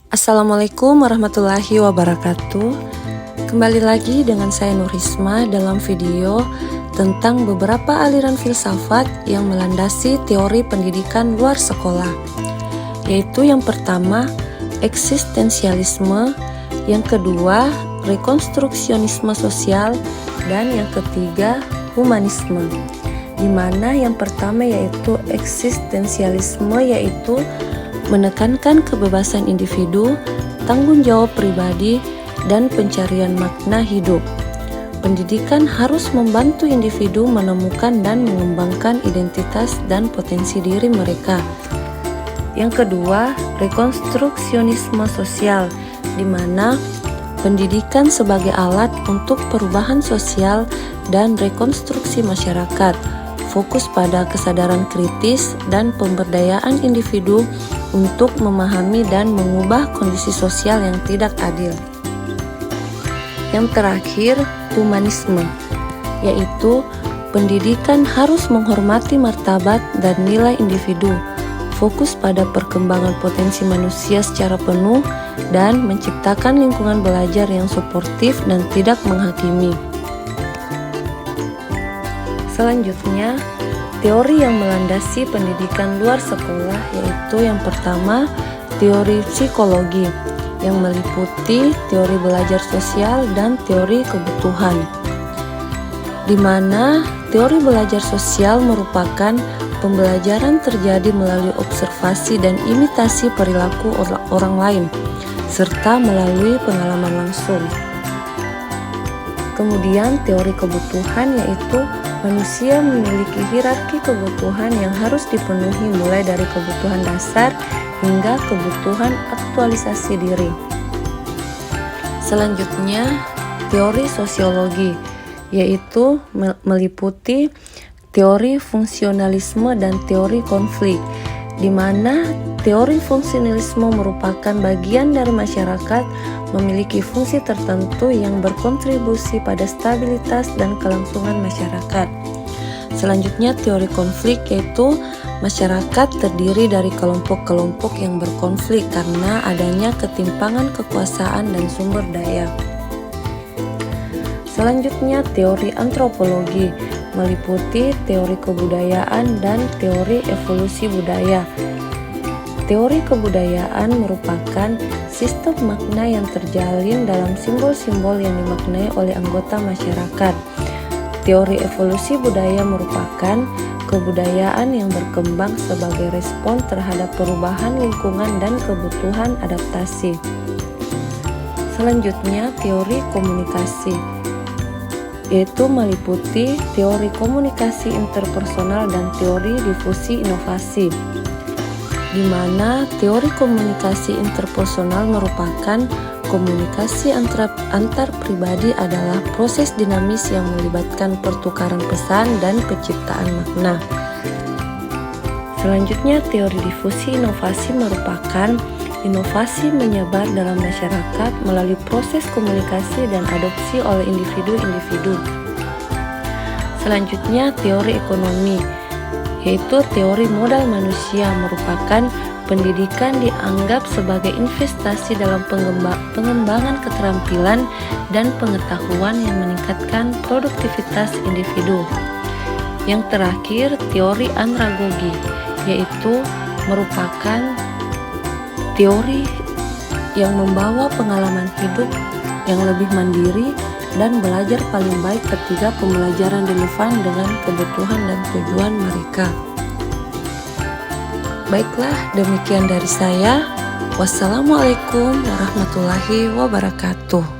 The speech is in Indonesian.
Assalamualaikum warahmatullahi wabarakatuh. Kembali lagi dengan saya Nurisma dalam video tentang beberapa aliran filsafat yang melandasi teori pendidikan luar sekolah, yaitu yang pertama eksistensialisme, yang kedua rekonstruksionisme sosial, dan yang ketiga humanisme. Di mana yang pertama yaitu eksistensialisme, yaitu menekankan kebebasan individu, tanggung jawab pribadi, dan pencarian makna hidup. Pendidikan harus membantu individu menemukan dan mengembangkan identitas dan potensi diri mereka. Yang kedua, rekonstruksionisme sosial, di mana pendidikan sebagai alat untuk perubahan sosial dan rekonstruksi masyarakat, fokus pada kesadaran kritis dan pemberdayaan individu untuk memahami dan mengubah kondisi sosial yang tidak adil. Yang terakhir, humanisme, yaitu pendidikan harus menghormati martabat dan nilai individu, fokus pada perkembangan potensi manusia secara penuh, dan menciptakan lingkungan belajar yang suportif dan tidak menghakimi. Selanjutnya, teori yang melandasi pendidikan luar sekolah yaitu yang pertama, teori psikologi yang meliputi teori belajar sosial dan teori kebutuhan. Di mana teori belajar sosial merupakan pembelajaran terjadi melalui observasi dan imitasi perilaku orang lain serta melalui pengalaman langsung. Kemudian teori kebutuhan yaitu manusia memiliki hierarki kebutuhan yang harus dipenuhi mulai dari kebutuhan dasar hingga kebutuhan aktualisasi diri. Selanjutnya, teori sosiologi, yaitu meliputi teori fungsionalisme dan teori konflik, di mana teori fungsionalisme merupakan bagian dari masyarakat memiliki fungsi tertentu yang berkontribusi pada stabilitas dan kelangsungan masyarakat. Selanjutnya, teori konflik yaitu masyarakat terdiri dari kelompok-kelompok yang berkonflik karena adanya ketimpangan kekuasaan dan sumber daya. Selanjutnya, teori antropologi meliputi teori kebudayaan dan teori evolusi budaya. Teori kebudayaan merupakan sistem makna yang terjalin dalam simbol-simbol yang dimaknai oleh anggota masyarakat. Teori evolusi budaya merupakan kebudayaan yang berkembang sebagai respon terhadap perubahan lingkungan dan kebutuhan adaptasi. Selanjutnya, teori komunikasi, yaitu meliputi teori komunikasi interpersonal dan teori difusi inovasi, di mana teori komunikasi interpersonal merupakan komunikasi antar pribadi adalah proses dinamis yang melibatkan pertukaran pesan dan penciptaan makna. Selanjutnya, teori difusi inovasi merupakan inovasi menyebar dalam masyarakat melalui proses komunikasi dan adopsi oleh individu-individu. Selanjutnya, teori ekonomi, yaitu teori modal manusia, merupakan pendidikan dianggap sebagai investasi dalam pengembangan keterampilan dan pengetahuan yang meningkatkan produktivitas individu. Yang terakhir, teori andragogi, yaitu merupakan teori yang membawa pengalaman hidup yang lebih mandiri dan belajar paling baik ketika pembelajaran relevan dengan kebutuhan dan tujuan mereka. Baiklah, demikian dari saya. Wassalamualaikum warahmatullahi wabarakatuh.